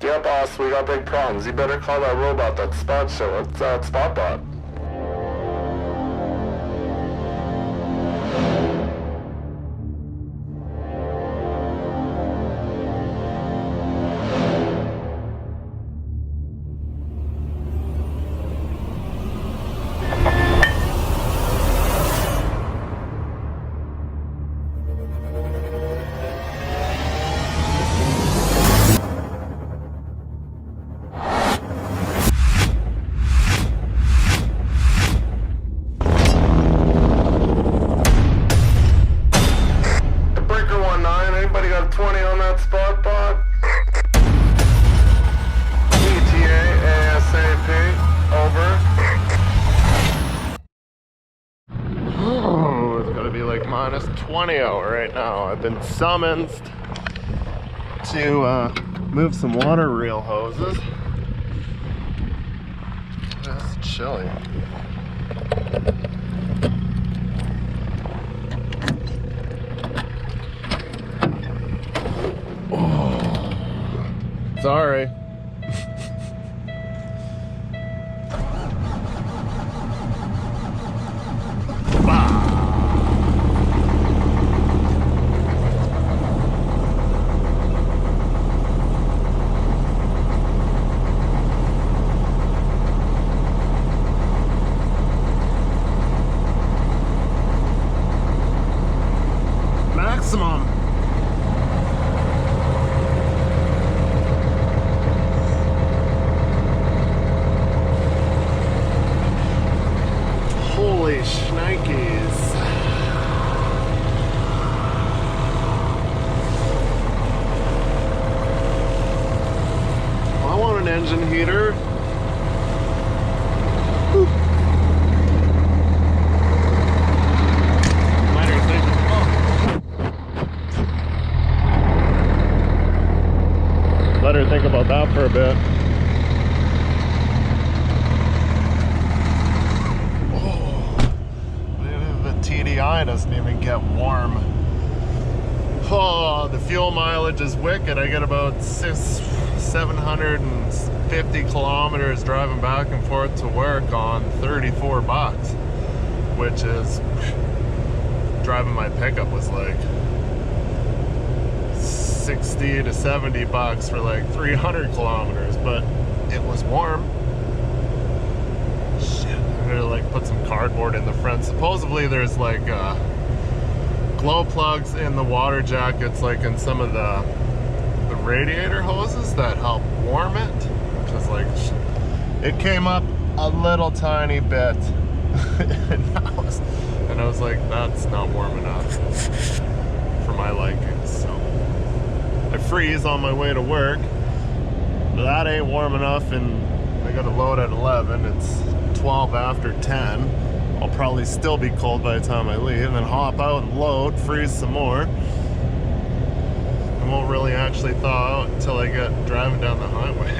Yeah, boss, we got big problems. You better call that robot, that spot show. It's Spot Bot. Anybody got 20 on that Spot Bot? ETA ASAP. Over. Oh, it's gotta be like minus 20 out right now. I've been summoned to move some water reel hoses. It's chilly. Sorry. Maximum. Holy shnikes. I want an engine heater. Whew. Let her think about that for a bit. TDI doesn't even get warm. Oh, the fuel mileage is wicked. I get about 750 kilometers driving back and forth to work on 34 bucks, which is, driving my pickup was like 60 to 70 bucks for like 300 kilometers, but it was warm. To like put some cardboard in the front. Supposedly there's like glow plugs in the water jackets, like in some of the radiator hoses that help warm it, because like it came up a little tiny bit and I was like, that's not warm enough for my liking. So I freeze on my way to work, but that ain't warm enough, and I got to load at 11. It's 12 after 10. I'll probably still be cold by the time I leave, and then hop out and load, freeze some more. It won't really actually thaw out until I get driving down the highway.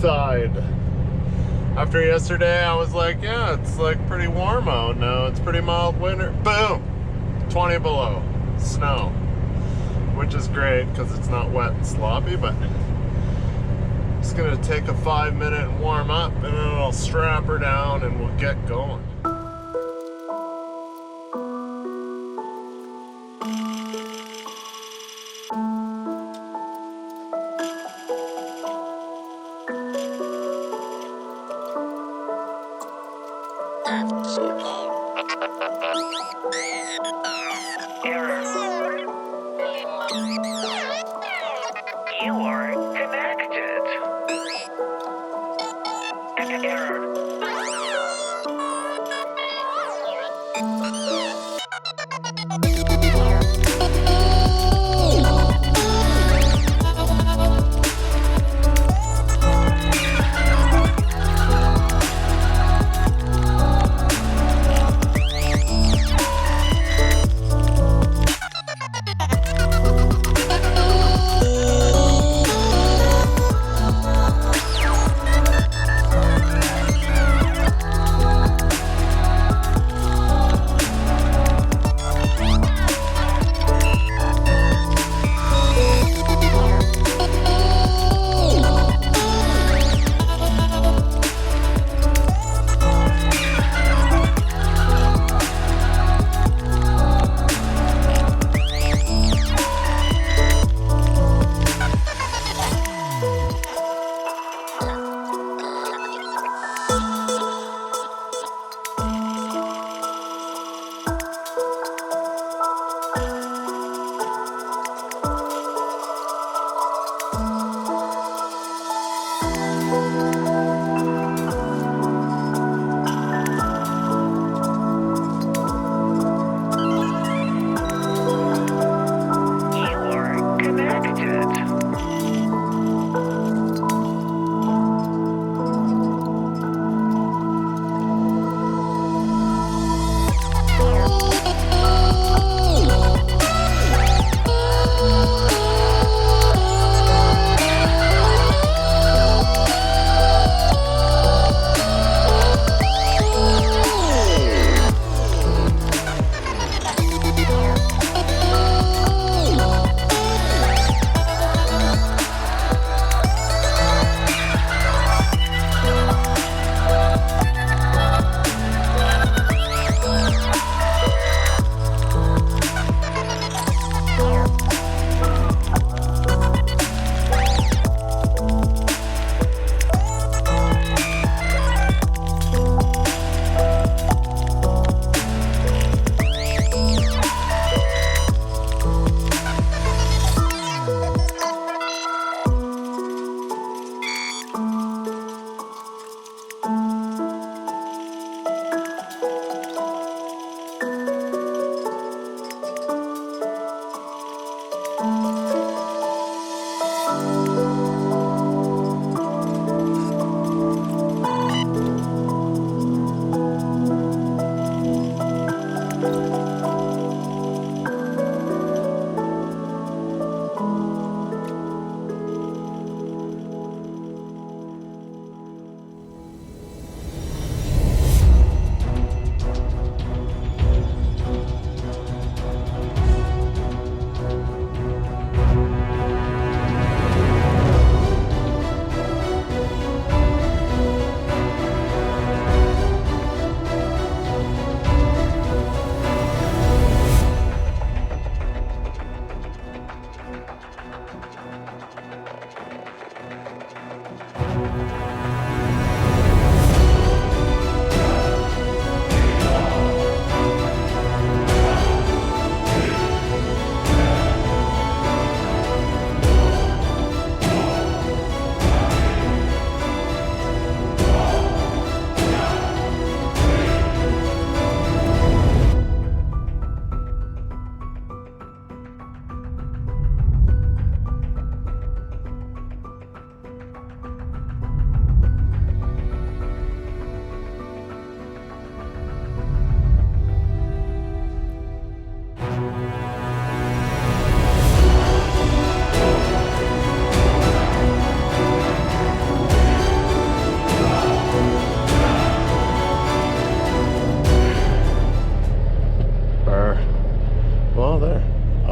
outside. After yesterday, I was like, yeah, it's like pretty warm out now. It's pretty mild winter. Boom! 20 below. Snow. Which is great because it's not wet and sloppy, but it's gonna take a 5-minute and warm up, and then I'll strap her down and we'll get going. You are connected. Error.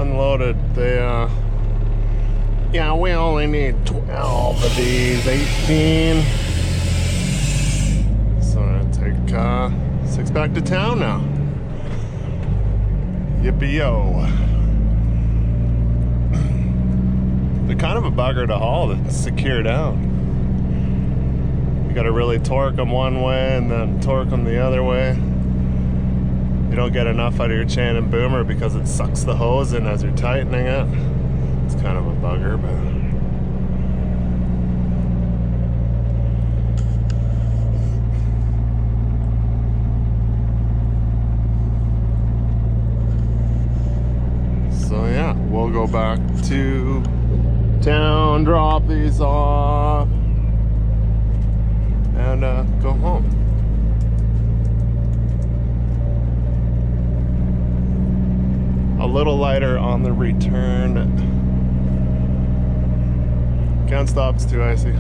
unloaded. They, yeah, we only need 12 of these, 18. So I'm gonna take 6 back to town now. Yippee-yo. They're kind of a bugger to haul to secure down. You gotta really torque them one way and then torque them the other way. You don't get enough out of your chain and boomer because it sucks the hose in as you're tightening it. It's kind of a bugger, but so yeah, we'll go back to town, drop these off, and go home. A little lighter on the return. Can't stop, it's too icy.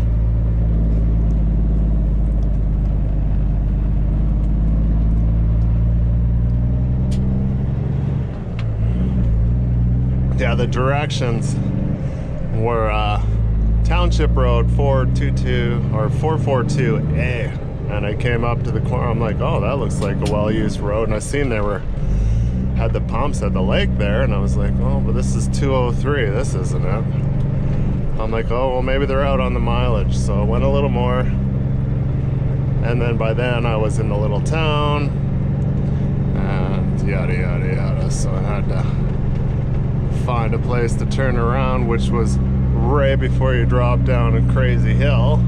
Yeah, the directions were Township Road 422 or 442A, and I came up to the corner. I'm like, oh, that looks like a well-used road, and I seen they had the pumps at the lake there, and I was like, oh, but this is 203. This isn't it. I'm like, oh, well, maybe they're out on the mileage. So I went a little more, and then by then I was in the little town, and yada yada yada. So I had to find a place to turn around, which was right before you drop down a crazy hill.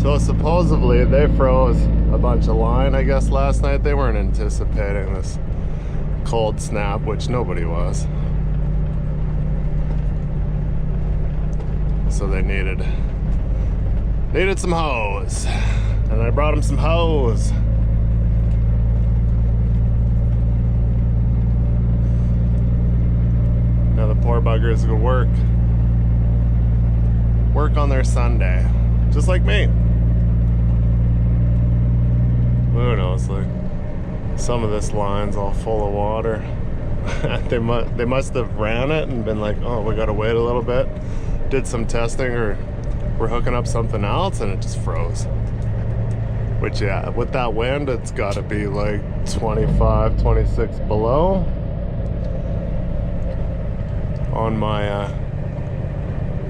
So supposedly they froze a bunch of line, I guess, last night. They weren't anticipating this cold snap, which nobody was. So they needed some hose, and I brought them some hose. Now the poor buggers will work on their Sunday, just like me. Who knows, like, some of this line's all full of water. They must have ran it and been like, oh, we gotta wait a little bit. Did some testing, or we're hooking up something else, and it just froze. Which, yeah, with that wind, it's gotta be like 25, 26 below. On my,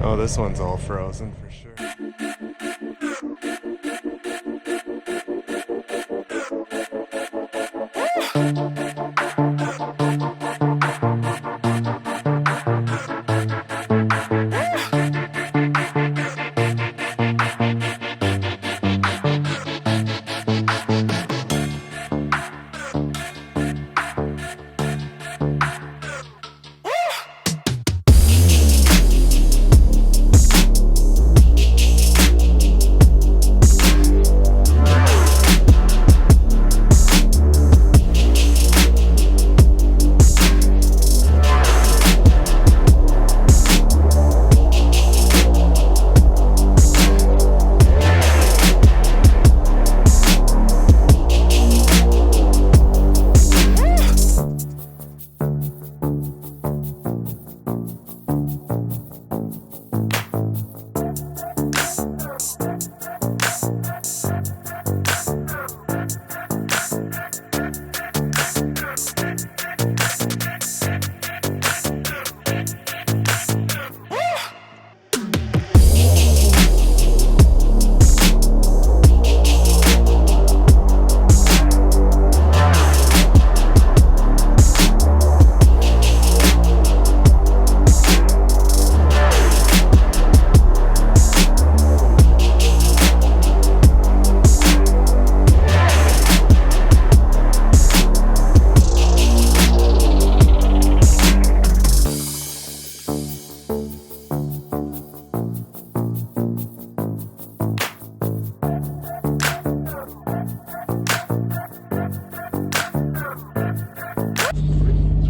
oh, this one's all frozen for sure.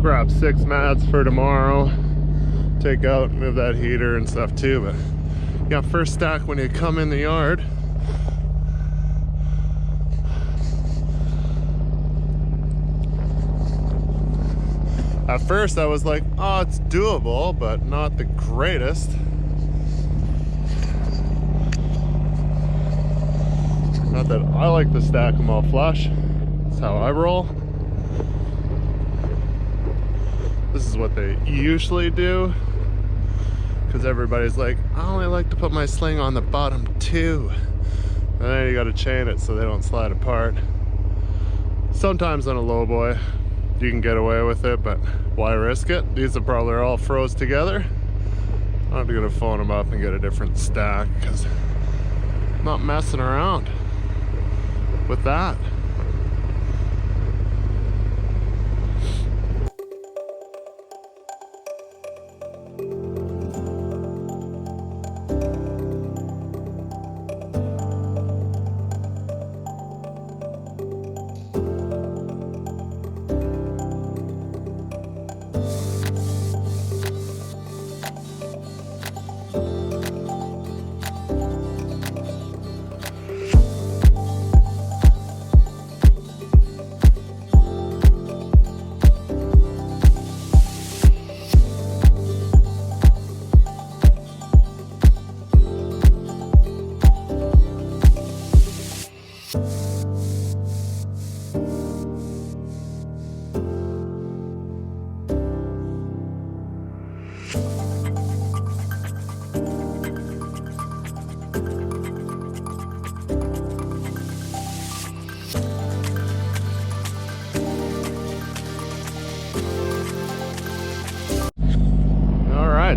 Grab 6 mats for tomorrow, take out, move that heater and stuff too. But yeah, first stack when you come in the yard, At first I was like, oh, it's doable, but not the greatest. Not that I like to stack them all flush. That's how I roll. This is what they usually do, because everybody's like, I only like to put my sling on the bottom two. And then you gotta chain it so they don't slide apart. Sometimes on a low boy, you can get away with it, but why risk it? These are probably all froze together. I'm gonna phone them up and get a different stack, because I'm not messing around with that.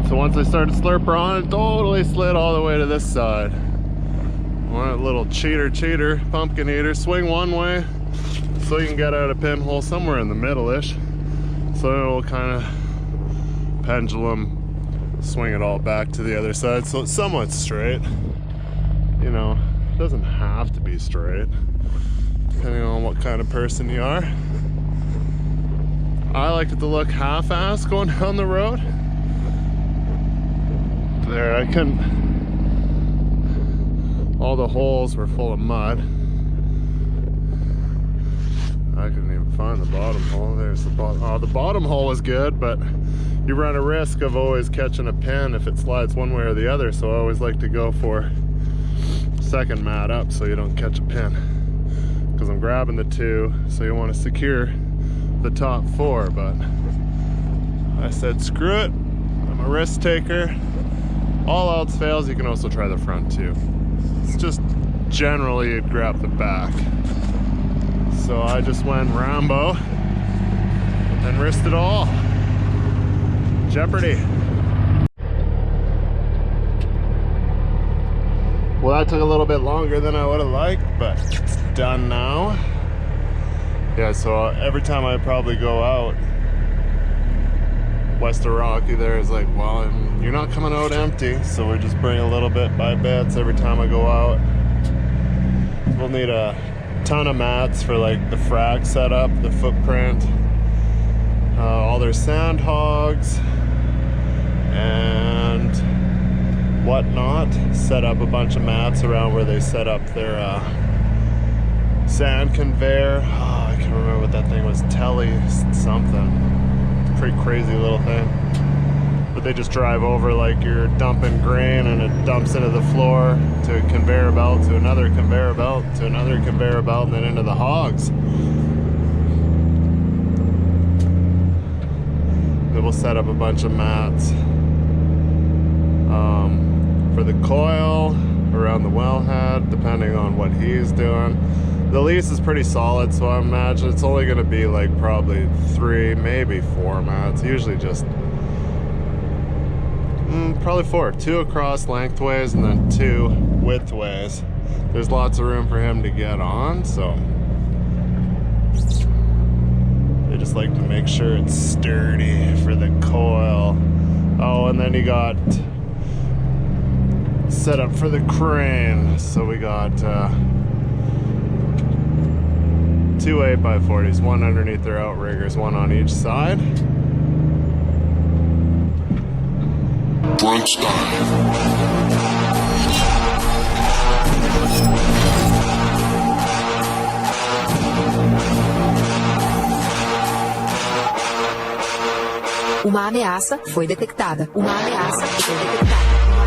So once I started slurper on, it totally slid all the way to this side. Want a little cheater, pumpkin eater, swing one way so you can get out a pinhole somewhere in the middle-ish. So it'll kind of pendulum swing it all back to the other side so it's somewhat straight. You know, it doesn't have to be straight, depending on what kind of person you are. I like it to look half-assed going down the road. There, I couldn't, all the holes were full of mud. I couldn't even find the bottom hole. There's the bottom. Oh, the bottom hole was good, but you run a risk of always catching a pin if it slides one way or the other. So I always like to go for second mat up so you don't catch a pin. Because I'm grabbing the two, so you want to secure the top four. But I said, screw it. I'm a risk taker. All else fails, you can also try the front too. It's just generally you'd grab the back. So I just went Rambo and risked it all. Jeopardy. Well, that took a little bit longer than I would have liked, but it's done now. Yeah, so every time I probably go out west of Rocky there is like, well, you're not coming out empty, so we just bring a little bit by bits every time I go out. We'll need a ton of mats for like the frag setup, the footprint, all their sand hogs and whatnot. Set up a bunch of mats around where they set up their sand conveyor. Oh, I can't remember what that thing was, telly something. Pretty crazy little thing, but they just drive over like you're dumping grain and it dumps into the floor to a conveyor belt to another conveyor belt to another conveyor belt and then into the hogs. Then we'll set up a bunch of mats for the coil around the wellhead depending on what he's doing. The lease is pretty solid, so I imagine it's only going to be like probably 3, maybe 4 mats. Usually just probably 4. 2 across lengthways and then 2 widthways. There's lots of room for him to get on, so they just like to make sure it's sturdy for the coil. Oh, and then you got set up for the crane. So we got 2 8x40s, one underneath their outriggers, one on each side. Brunch time. Uma ameaça foi detectada. Uma ameaça foi detectada.